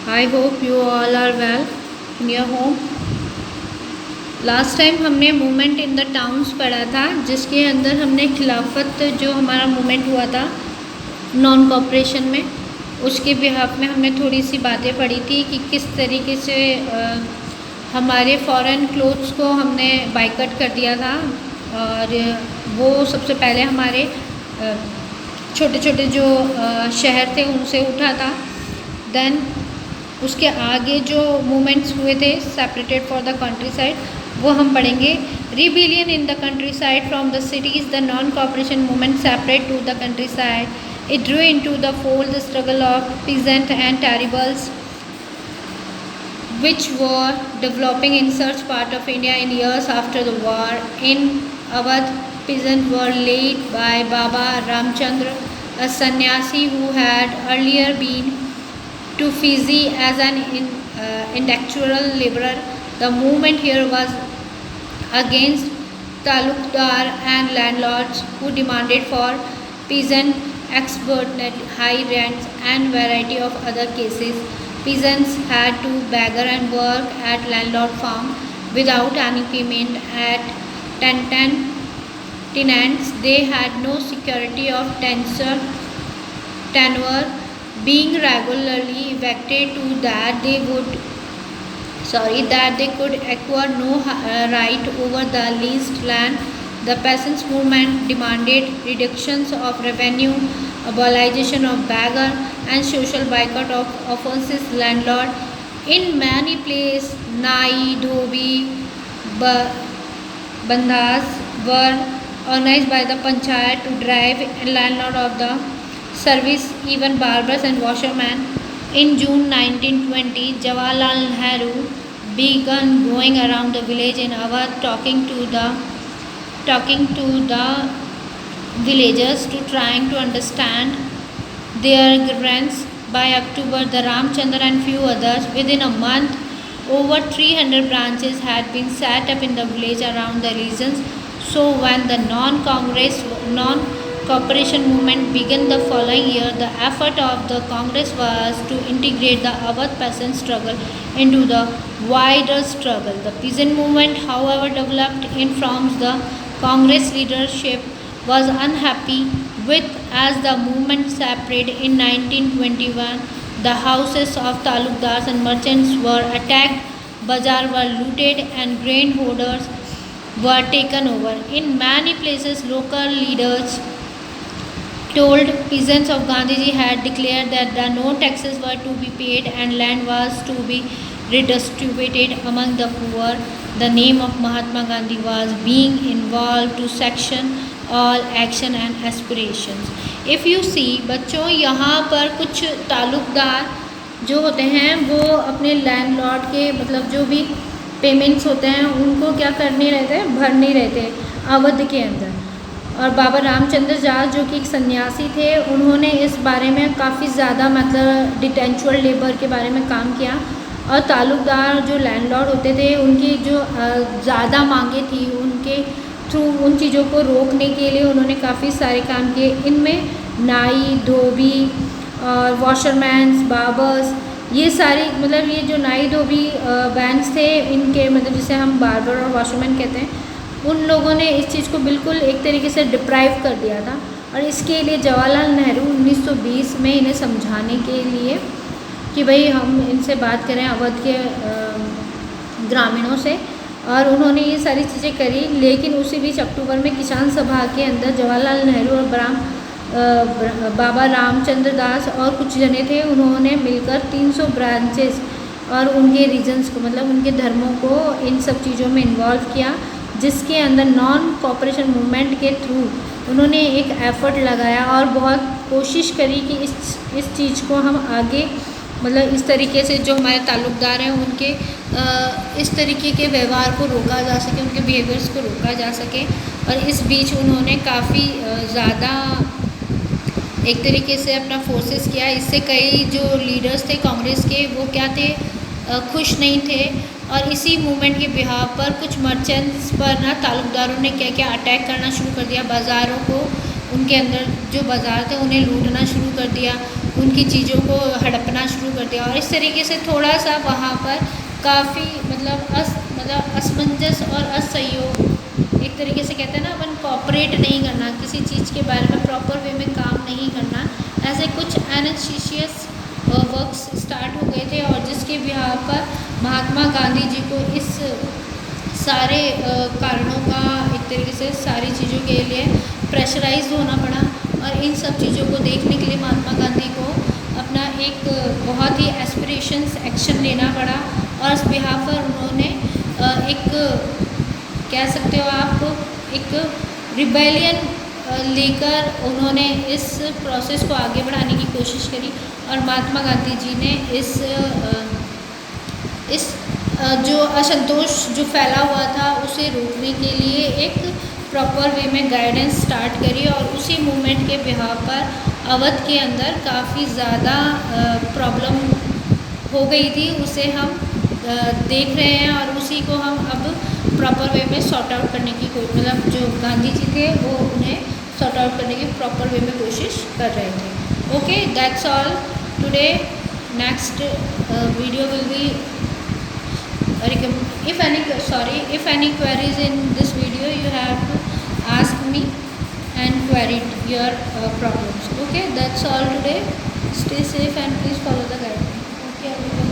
I hope you all are well in your home. Last time हमने movement in the towns पढ़ा था, जिसके अंदर हमने खिलाफत जो हमारा मूवमेंट हुआ था नॉन कॉपरेशन में, उसके बिहाफ में हमने थोड़ी सी बातें पढ़ी थी कि किस तरीके से हमारे फॉरेन क्लोथ्स को हमने बाइकआउट कर दिया था। और वो सबसे पहले हमारे छोटे छोटे जो शहर थे उनसे उठा था। देन उसके आगे जो मूवमेंट्स हुए थे separated for the countryside, वो हम पढ़ेंगे। Rebellion in the countryside from the cities, the non cooperation movement separate to the countryside, it drew into the fold the struggle of peasant and tribals which were developing in such part of India in years after the war. In Awadh, peasants were led by Baba Ramchandra, a sannyasi who had earlier been to Fiji as an intellectual laborer. The movement here was against talukdar and landlords who demanded for peasant extortionate high rents and variety of other cases. Peasants had to beggar and work at landlord farm without any payment at tenants. They had no security of tenure, being regularly evicted to that they could acquire no right over the leased land. The peasants movement demanded reductions of revenue, abolition of beggar, and social boycott of offensive landlord. In many places, Nai, Dhobi, Bandhas were organized by the panchayat to drive landlord of the service, even barbers and washermen. In June 1920, Jawaharlal Nehru began going around the village in Awadh talking to the villagers to trying to understand their grievances. By October, the Ramchandra and few others, within a month, over 300 branches had been set up in the village around the regions. So when the non-cooperation movement began the following year, the effort of the Congress was to integrate the Awadh peasant struggle into the wider struggle. The peasant movement, however, developed in from the Congress leadership was unhappy with as the movement separated in 1921. The houses of talukdars and merchants were attacked, bazaar were looted, and grain hoarders were taken over. In many places, local leaders told peasants of Gandhiji had declared that no taxes were to be paid and land was to be redistributed among the poor. The name of Mahatma Gandhi was being involved to sanction all action and aspirations. If you see बच्चों, यहाँ पर कुछ तालुकदार जो होते हैं वो अपने landlord के मतलब जो भी पेमेंट्स होते हैं उनको क्या कर नहीं रहते, भर नहीं रहते अवध के अंदर। और बाबा रामचंद्र दास जो कि एक सन्यासी थे, उन्होंने इस बारे में काफ़ी ज़्यादा मतलब डिटेंचुअल लेबर के बारे में काम किया। और तालुकदार जो लैंडलॉर्ड होते थे उनकी जो ज़्यादा मांगे थी, उनके थ्रू उन चीज़ों को रोकने के लिए उन्होंने काफ़ी सारे काम किए। इनमें नाई, धोबी और वॉशरमैन्स, बार्बर्स, ये सारी मतलब ये जो नाई धोबी बैंड्स थे, इनके मतलब जिसे हम बार्बर और वॉशरमैन कहते हैं, उन लोगों ने इस चीज़ को बिल्कुल एक तरीके से डिप्राइव कर दिया था। और इसके लिए जवाहरलाल नेहरू 1920 में इन्हें समझाने के लिए कि भाई हम इनसे बात करें अवध के ग्रामीणों से, और उन्होंने ये सारी चीज़ें करी। लेकिन उसी बीच अक्टूबर में किसान सभा के अंदर जवाहरलाल नेहरू और बाबा रामचंद्र दास और कुछ जने थे, उन्होंने मिलकर 300 ब्रांचेस और उनके रीजन्स को मतलब उनके धर्मों को इन सब चीज़ों में इन्वॉल्व किया, जिसके अंदर नॉन कॉपरेशन मूवमेंट के थ्रू उन्होंने एक एफ़र्ट लगाया और बहुत कोशिश करी कि इस चीज़ को हम आगे मतलब इस तरीके से जो हमारे ताल्लुकदार हैं उनके इस तरीके के व्यवहार को रोका जा सके, उनके बिहेवियर्स को रोका जा सके। और इस बीच उन्होंने काफ़ी ज़्यादा एक तरीके से अपना फोर्सेस किया। इससे कई जो लीडर्स थे कांग्रेस के, वो क्या थे, खुश नहीं थे। और इसी मूवमेंट के बिहाफ पर कुछ मर्चेंट्स पर ना ताल्लुकदारों ने क्या क्या अटैक करना शुरू कर दिया, बाज़ारों को, उनके अंदर जो बाज़ार थे उन्हें लूटना शुरू कर दिया, उनकी चीज़ों को हड़पना शुरू शुरू कर दिया। और इस तरीके से थोड़ा सा वहाँ पर काफ़ी मतलब असमंजस और असहयोग, एक तरीके से कहते हैं ना अपन, कॉपरेट नहीं करना, किसी चीज़ के बारे में प्रॉपर वे में काम नहीं करना, ऐसे कुछ एनएसशिशियस वर्क्स स्टार्ट हो गए थे। और जिसके बिहार पर महात्मा गांधी जी को इस सारे कारणों का एक तरीके से सारी चीज़ों के लिए प्रेशराइज होना पड़ा। और इन सब चीज़ों को देखने के लिए महात्मा गांधी को अपना एक बहुत ही एस्पिरेशंस एक्शन लेना पड़ा। और इस बिहार पर उन्होंने एक, कह सकते हो आप, एक रिबेलियन लेकर उन्होंने इस प्रोसेस को आगे बढ़ाने की कोशिश करी। और महात्मा गांधी जी ने इस जो असंतोष जो फैला हुआ था उसे रोकने के लिए एक प्रॉपर वे में गाइडेंस स्टार्ट करी। और उसी मूवमेंट के बिहार पर अवध के अंदर काफ़ी ज़्यादा प्रॉब्लम हो गई थी, उसे हम देख रहे हैं। और उसी को हम अब प्रॉपर वे में सॉर्ट आउट करने की मतलब जो गांधी जी थे वो उन्हें सॉर्ट आउट करने की प्रॉपर वे में कोशिश कर रहे थे। Okay, that's all today. Next video will be if any queries in this video, you have to ask me and query your problems. Okay, that's all today. Stay safe and please follow the guidelines. Okay, everyone.